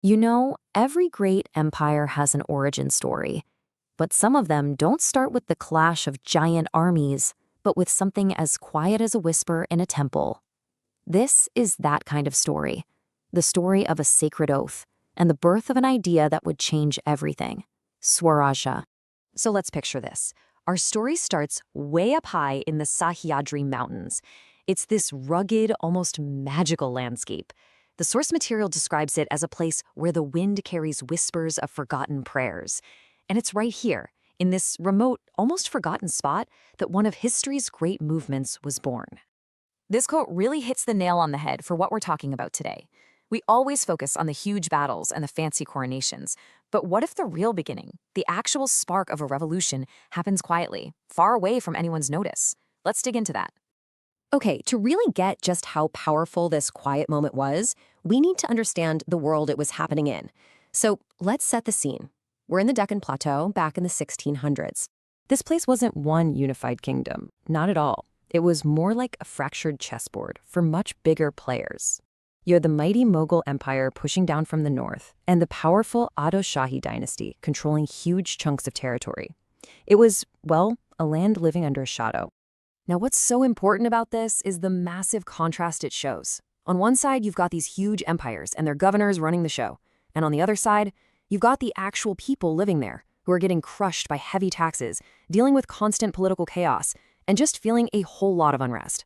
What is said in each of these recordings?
You know, every great empire has an origin story, but some of them don't start with the clash of giant armies, but with something as quiet as a whisper in a temple. This is that kind of story, the story of a sacred oath and the birth of an idea that would change everything. Swarajya. So let's picture this. Our story starts way up high in the Sahyadri Mountains. It's this rugged, almost magical landscape. The source material describes it as a place where the wind carries whispers of forgotten prayers. And it's right here, in this remote, almost forgotten spot, that one of history's great movements was born. This quote really hits the nail on the head for what we're talking about today. We always focus on the huge battles and the fancy coronations, but what if the real beginning, the actual spark of a revolution, happens quietly, far away from anyone's notice? Let's dig into that. Okay, to really get just how powerful this quiet moment was, we need to understand the world it was happening in. So let's set the scene. We're in the Deccan Plateau back in the 1600s. This place wasn't one unified kingdom, not at all. It was more like a fractured chessboard for much bigger players. You had the mighty Mughal Empire pushing down from the north, and the powerful Ado Shahi dynasty controlling huge chunks of territory. It was, well, a land living under a shadow. Now, what's so important about this is the massive contrast it shows. On one side, you've got these huge empires and their governors running the show. And on the other side, you've got the actual people living there who are getting crushed by heavy taxes, dealing with constant political chaos, and just feeling a whole lot of unrest.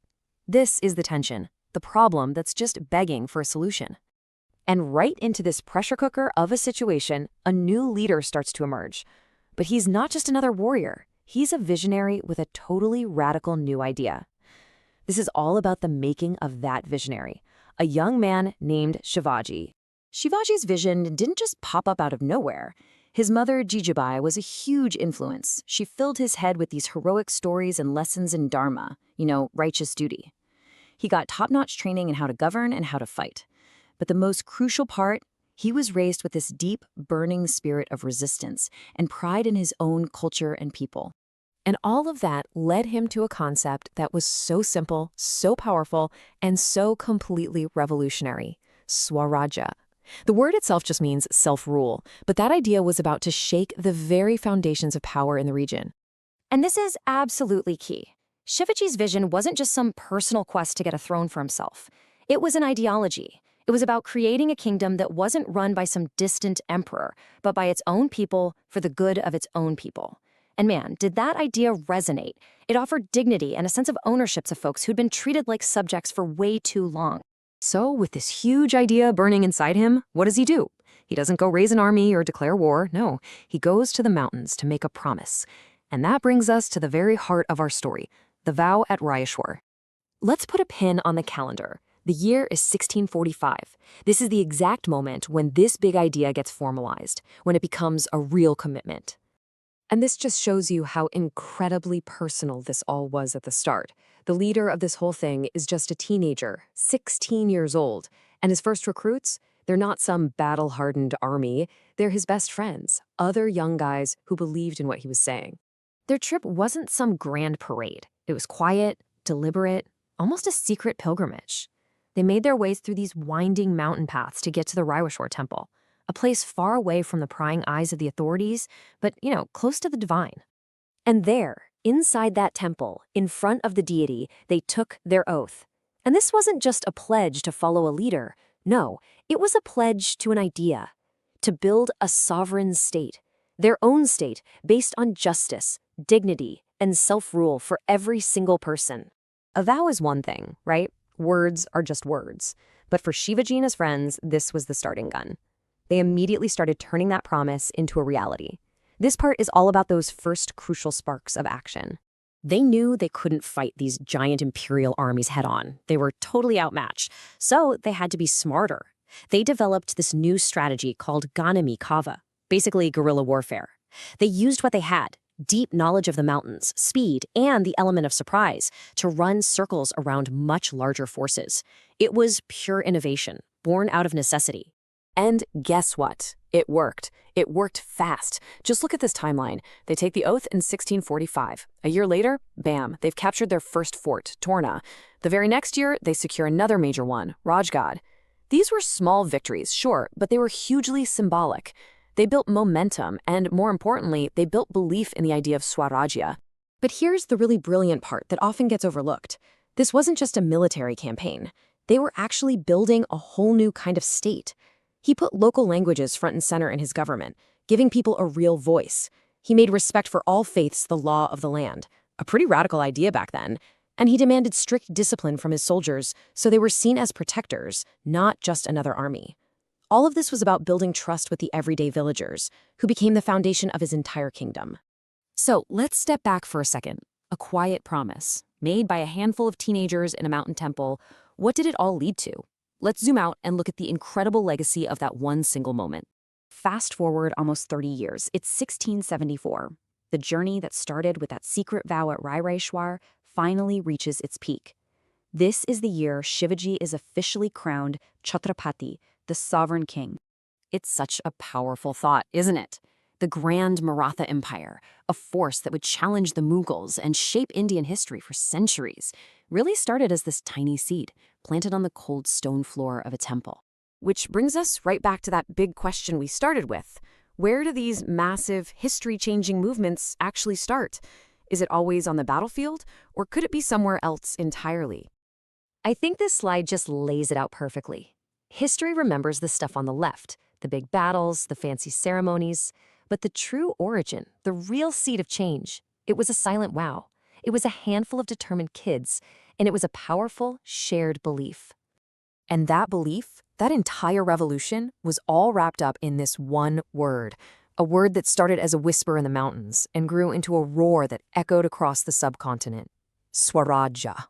This is the tension, the problem that's just begging for a solution. And right into this pressure cooker of a situation, a new leader starts to emerge. But he's not just another warrior. He's a visionary with a totally radical new idea. This is all about the making of that visionary, a young man named Shivaji. Shivaji's vision didn't just pop up out of nowhere. His mother, Jijabai, was a huge influence. She filled his head with these heroic stories and lessons in dharma, righteous duty. He got top-notch training in how to govern and how to fight. But the most crucial part, he was raised with this deep, burning spirit of resistance and pride in his own culture and people. And all of that led him to a concept that was so simple, so powerful, and so completely revolutionary: Swarajya. The word itself just means self-rule, but that idea was about to shake the very foundations of power in the region. And this is absolutely key. Shivaji's vision wasn't just some personal quest to get a throne for himself. It was an ideology. It was about creating a kingdom that wasn't run by some distant emperor, but by its own people for the good of its own people. And man, did that idea resonate. It offered dignity and a sense of ownership to folks who'd been treated like subjects for way too long. So, with this huge idea burning inside him, what does he do? He doesn't go raise an army or declare war. No, he goes to the mountains to make a promise. And that brings us to the very heart of our story, the vow at Raireshwar. Let's put a pin on the calendar. The year is 1645. This is the exact moment when this big idea gets formalized, when it becomes a real commitment. And this just shows you how incredibly personal this all was at the start. The leader of this whole thing is just a teenager, 16 years old, and his first recruits, they're not some battle-hardened army. They're his best friends, other young guys who believed in what he was saying. Their trip wasn't some grand parade. It was quiet, deliberate, almost a secret pilgrimage. They made their ways through these winding mountain paths to get to the Raireshwar Temple, a place far away from the prying eyes of the authorities, but, close to the divine. And there, inside that temple, in front of the deity, they took their oath. And this wasn't just a pledge to follow a leader. No, it was a pledge to an idea, to build a sovereign state, their own state based on justice, dignity, and self-rule for every single person. A vow is one thing, right? Words are just words. But for Shivaji and his friends, this was the starting gun. They immediately started turning that promise into a reality. This part is all about those first crucial sparks of action. They knew they couldn't fight these giant imperial armies head-on. They were totally outmatched, so they had to be smarter. They developed this new strategy called Ganami Kava, basically guerrilla warfare. They used what they had, deep knowledge of the mountains, speed, and the element of surprise, to run circles around much larger forces. It was pure innovation, born out of necessity. And guess what? It worked. It worked fast. Just look at this timeline. They take the oath in 1645. A year later, bam, they've captured their first fort, Torna. The very next year, they secure another major one, Rajgad. These were small victories, sure, but they were hugely symbolic. They built momentum, and more importantly, they built belief in the idea of Swarajya. But here's the really brilliant part that often gets overlooked. This wasn't just a military campaign. They were actually building a whole new kind of state. He put local languages front and center in his government, giving people a real voice. He made respect for all faiths the law of the land, a pretty radical idea back then. And he demanded strict discipline from his soldiers so they were seen as protectors, not just another army. All of this was about building trust with the everyday villagers, who became the foundation of his entire kingdom. So let's step back for a second. A quiet promise, made by a handful of teenagers in a mountain temple. What did it all lead to? Let's zoom out and look at the incredible legacy of that one single moment. Fast forward almost 30 years, it's 1674. The journey that started with that secret vow at Raireshwar finally reaches its peak. This is the year Shivaji is officially crowned Chhatrapati, the sovereign king. It's such a powerful thought, isn't it? The grand Maratha Empire, a force that would challenge the Mughals and shape Indian history for centuries, really started as this tiny seed planted on the cold stone floor of a temple. Which brings us right back to that big question we started with. Where do these massive, history-changing movements actually start? Is it always on the battlefield, or could it be somewhere else entirely? I think this slide just lays it out perfectly. History remembers the stuff on the left, the big battles, the fancy ceremonies, but the true origin, the real seed of change, it was a silent vow. It was a handful of determined kids, and it was a powerful, shared belief. And that belief, that entire revolution, was all wrapped up in this one word, a word that started as a whisper in the mountains and grew into a roar that echoed across the subcontinent: Swarajya.